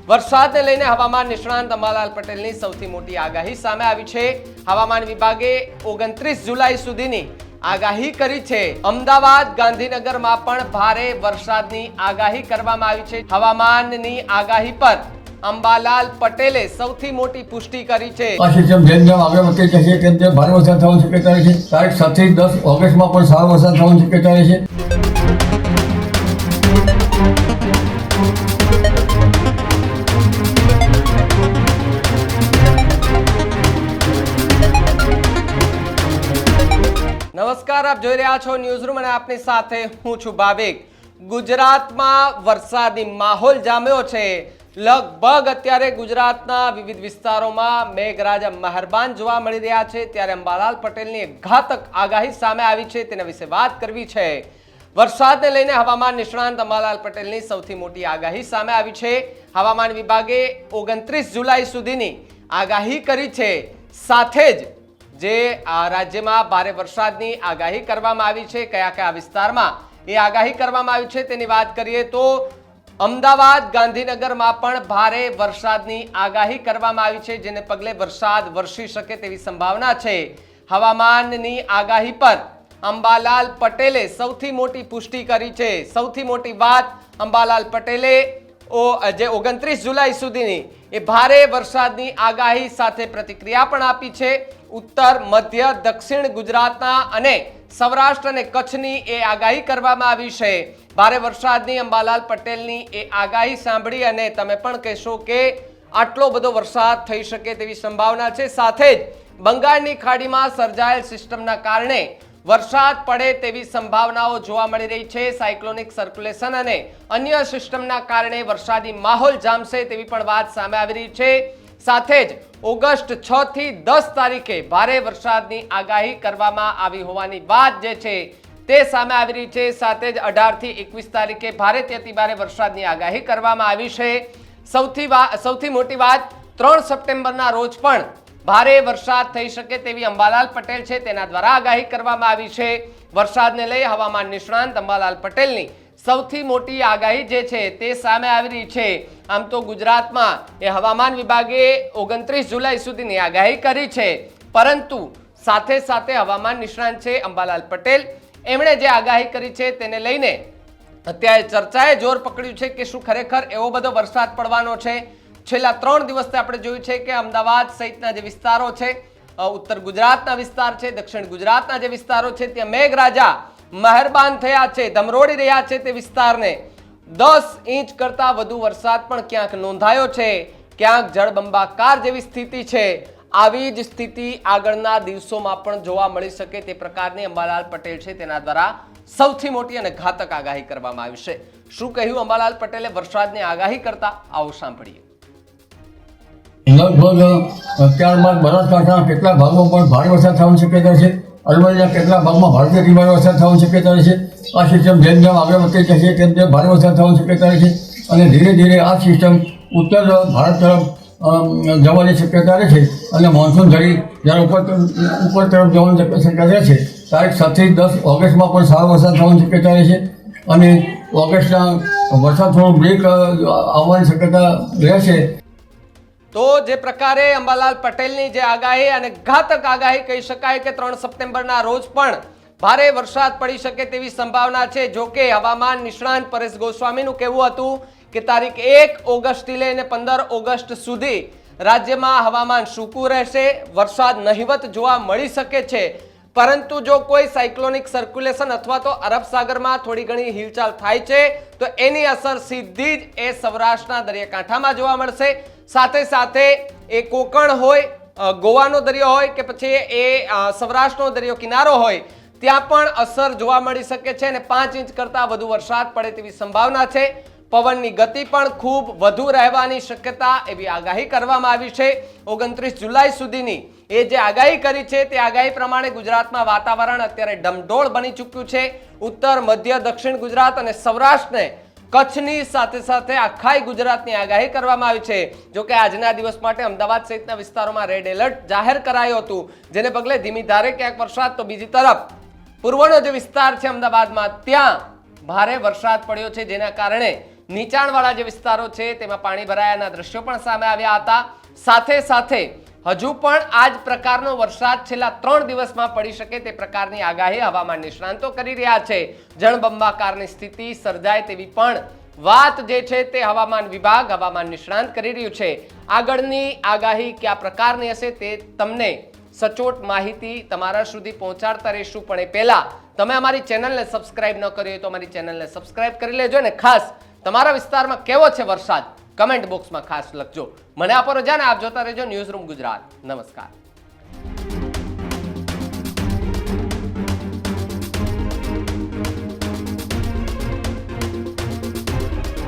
વરસાદને લઈને હવામાન નિષ્ણાંત અંબાલાલ પટેલની સૌથી મોટી આગાહી સામે આવી છે। હવામાન વિભાગે 29 જુલાઈ સુધીની આગાહી કરી છે। અમદાવાદ ગાંધીનગરમાં પણ ભારે વરસાદની આગાહી કરવામાં આવી છે। હવામાનની આગાહી પર અંબાલાલ પટેલે સૌથી મોટી પુષ્ટિ કરી છે। આ સિસ્ટમ જેમ જેમ આગળ વધતી જશે તેમ તેમ ભારે વરસાદ થવાની શક્યતા રહે છે। તારીખ 7 થી 10 ઓગસ્ટમાં પણ સારો વરસાદ થવાની શક્યતા રહે છે। નમસ્કાર, આપ જોઈ રહ્યા છો ન્યૂઝરૂમ અને આપની સાથે હું છું ભાવિક। ગુજરાતમાં વરસાદી માહોલ જામ્યો છે। લગભગ અત્યારે ગુજરાતના વિવિધ વિસ્તારોમાં મેઘરાજા મહેરબાન જોવા મળી રહ્યા છે। ત્યારે અંબાલાલ પટેલની એક ઘાતક આગાહી સામે આવી છે, તેના વિશે વાત કરવી છે। વરસાદને લઈને હવામાન નિષ્ણાંત અંબાલાલ પટેલની સૌથી મોટી આગાહી સામે આવી છે। હવામાન વિભાગે 29 જુલાઈ સુધીની આગાહી કરી છે। સાથે જ જે રાજ્યમાં ભારે વરસાદની આગાહી કરવામાં આવી છે, કયા કયા વિસ્તારમાં એ આગાહી કરવામાં આવી છે તેની વાત કરીએ તો અમદાવાદ ગાંધીનગરમાં પણ ભારે વરસાદની આગાહી કરવામાં આવી છે, જેને પગલે વરસાદ વરસી શકે તેવી સંભાવના છે। હવામાનની આગાહી પર અંબાલાલ પટેલે સૌથી મોટી પુષ્ટિ કરી છે। સૌથી મોટી વાત અંબાલાલ પટેલે જે 29 જુલાઈ સુધીની એ ભારે વરસાદની આગાહી સાથે પ્રતિક્રિયા પણ આપી છે। ઉત્તર મધ્ય દક્ષિણ ગુજરાતના અને સૌરાષ્ટ્ર અને કચ્છની એ આગાહી કરવામાં આવી છે। ભારે વરસાદની અંબાલાલ પટેલની એ આગાહી સાંભળી અને તમે પણ કહેશો કે આટલો બધો વરસાદ થઈ શકે તેવી સંભાવના છે। સાથે જ બંગાળની ખાડીમાં સર્જાયેલ સિસ્ટમના કારણે વરસાદ પડે તેવી સંભાવનાઓ જોવા મળી રહી છે। સાયક્લોનિક સર્ક્યુલેશન અને અન્ય સિસ્ટમના કારણે વરસાદી માહોલ જામશે તેવી પણ વાત સામે આવી રહી છે। સાથે જ ઓગસ્ટ 6 થી 10 તારીખે ભારે વરસાદની આગાહી કરવામાં આવી હોવાની વાત જે છે તે સામે આવી રહી છે। સાથે જ 18 થી 21 તારીખે ભારેથી અતિ ભારે વરસાદની આગાહી કરવામાં આવી છે। સૌથી મોટી વાત 3 સપ્ટેમ્બરના રોજ પણ ભારે વરસાદ થઈ શકે તેવી અંબાલાલ પટેલ છે તેના દ્વારા આગાહી કરવામાં આવી છે। વરસાદને લઈ હવામાન નિષ્ણાંત અંબાલાલ પટેલની સૌથી મોટી આગાહી જે છે તે સામે આવી રહી છે। આમ તો ગુજરાતમાં એ હવામાન વિભાગે 29 જુલાઈ સુધીની આગાહી કરી છે, પરંતુ સાથે સાથે હવામાન નિષ્ણાંત છે અંબાલાલ પટેલ, એમણે જે આગાહી કરી છે તેને લઈને અત્યારે ચર્ચાએ જોર પકડ્યું છે કે શું ખરેખર એવો બધો વરસાદ પડવાનો છે। છેલ્લા 3 દિવસથી આપણે જોયું છે કે અમદાવાદ સહિતના જે વિસ્તારો છે, ઉત્તર ગુજરાતના વિસ્તાર છે, દક્ષિણ ગુજરાતના જે વિસ્તારો છે, ત્યાં મેઘરાજા મહેરબાન થયા છે, ધમરોડી રહ્યા છે તે વિસ્તારને। 10 ઇંચ કરતા વધુ વરસાદ પણ ક્યાંક નોંધાયો છે, ક્યાંક જળબંબાકાર જેવી સ્થિતિ છે। આવી જ સ્થિતિ આગળના દિવસોમાં પણ જોવા મળી શકે તે પ્રકારની અંબાલાલ પટેલ છે તેના દ્વારા સૌથી મોટી અને ઘાતક આગાહી કરવામાં આવી છે। શું કહ્યું અંબાલાલ પટેલે વરસાદની આગાહી કરતા, આવો સાંભળીએ। લગભગ ત્યારબાદ બનાસકાંઠાના કેટલાક ભાગમાં પણ ભારે વરસાદ થવાની શક્યતા છે। અરવલ્લીના કેટલાક ભાગમાં ભારેથી અતિ ભારે વરસાદ થવાની શક્યતા રહે છે। આ સિસ્ટમ જેમ જેમ આગળ વધતી જશે તેમ તેમ ભારે વરસાદ થવાની શક્યતા રહે છે અને ધીરે ધીરે આ સિસ્ટમ ઉત્તર ભારત તરફ જવાની શક્યતા રહે છે અને મોન્સૂન ઘડી જ્યારે ઉપર તરફ જવાની શક્યતા રહે છે। તારીખ 7 થી 10 ઓગસ્ટમાં પણ સારો વરસાદ થવાની શક્યતા રહે છે અને ઓગસ્ટના વરસાદ થોડો બ્રેક આવવાની શક્યતા રહેશે। તો જે પ્રકારે અંબાલાલ પટેલની જે આગાહી અને ઘાતક આગાહી કહી શકાય કે 3 સપ્ટેમ્બરના રોજ પણ ભારે વરસાદ પડી શકે તેવી સંભાવના છે। જો કે હવામાન નિષ્ણાંત પરેશ ગોસ્વામીનું કહેવું હતું કે તારીખ 1 ઓગસ્ટથી લઈને 15 ઓગસ્ટ સુધી રાજ્યમાં હવામાન સૂકું રહેશે, વરસાદ નહિવત જોવા મળી શકે છે, પરંતુ જો કોઈ સાયક્લોનિક સર્ક્યુલેશન અથવા તો અરબ સાગરમાં થોડી ઘણી હિલચાલ થાય છે તો એની અસર સીધી જ એ સૌરાષ્ટ્રના દરિયાકાંઠામાં જોવા મળશે। સાથે સાથે એ કોકણ હોય, ગોવાનો દરિયો હોય કે પછી એ સૌરાષ્ટ્રનો દરિયો કિનારો હોય, ત્યાં પણ અસર જોવા મળી શકે છે અને 5 ઇંચ કરતા વધુ વરસાદ પડે તેવી સંભાવના છે। પવનની ગતિ પણ ખૂબ વધુ રહેવાની શક્યતા એવી આગાહી કરવામાં આવી છે। 29 જુલાઈ સુધીની એ જે આગાહી કરી છે તે આગાહી પ્રમાણે ગુજરાતમાં વાતાવરણ અત્યારે ડમડોળ બની ચૂક્યું છે। ઉત્તર મધ્ય દક્ષિણ ગુજરાત અને સૌરાષ્ટ્રને કચ્છની સાથે સાથે આખા ગુજરાતની આગાહી કરવામાં આવી છે। જો કે આજના દિવસ માટે અમદાવાદ સહિતના વિસ્તારોમાં રેડ એલર્ટ જાહેર કરાયું હતું, જેને પગલે ધીમી ધારે ક્યાંક વરસાદ, તો બીજી તરફ પૂર્વનો જે વિસ્તાર છે અમદાવાદમાં ત્યાં ભારે વરસાદ પડ્યો છે, જેના કારણે નીચાણવાળા જે વિસ્તારો છે તેમાં પાણી ભરાયાના દ્રશ્યો પણ સામે આવ્યા હતા. સાથે સાથે હજુ પણ આ જ પ્રકારનો વરસાદ છેલ્લા 3 દિવસમાં પડી શકે તે પ્રકારની આગાહી હવામાન નિષ્ણાંતો કરી રહ્યા છે. જળબંબાકારની સ્થિતિ સર્જાય તેવી પણ વાત જે છે તે હવામાન વિભાગ, હવામાન નિષ્ણાંત કરી રહ્યું છે. આગળની આગાહી કયા પ્રકારની હશે તે તમને સચોટ માહિતી તમારા સુધી પહોંચાડતા રહીશું. પણ એ પહેલા તમે અમારી ચેનલને સબસ્ક્રાઇબ ન કરી હોય તો અમારી ચેનલને સબસ્ક્રાઇબ કરી લેજો અને ખાસ તમારા વિસ્તારમાં કેવો છે વરસાદ કમેન્ટ બોક્સમાં ખાસ લખજો. મને આપો રજા ને આપ જોતા રહેજો ન્યૂઝરૂમ ગુજરાત. નમસ્કાર.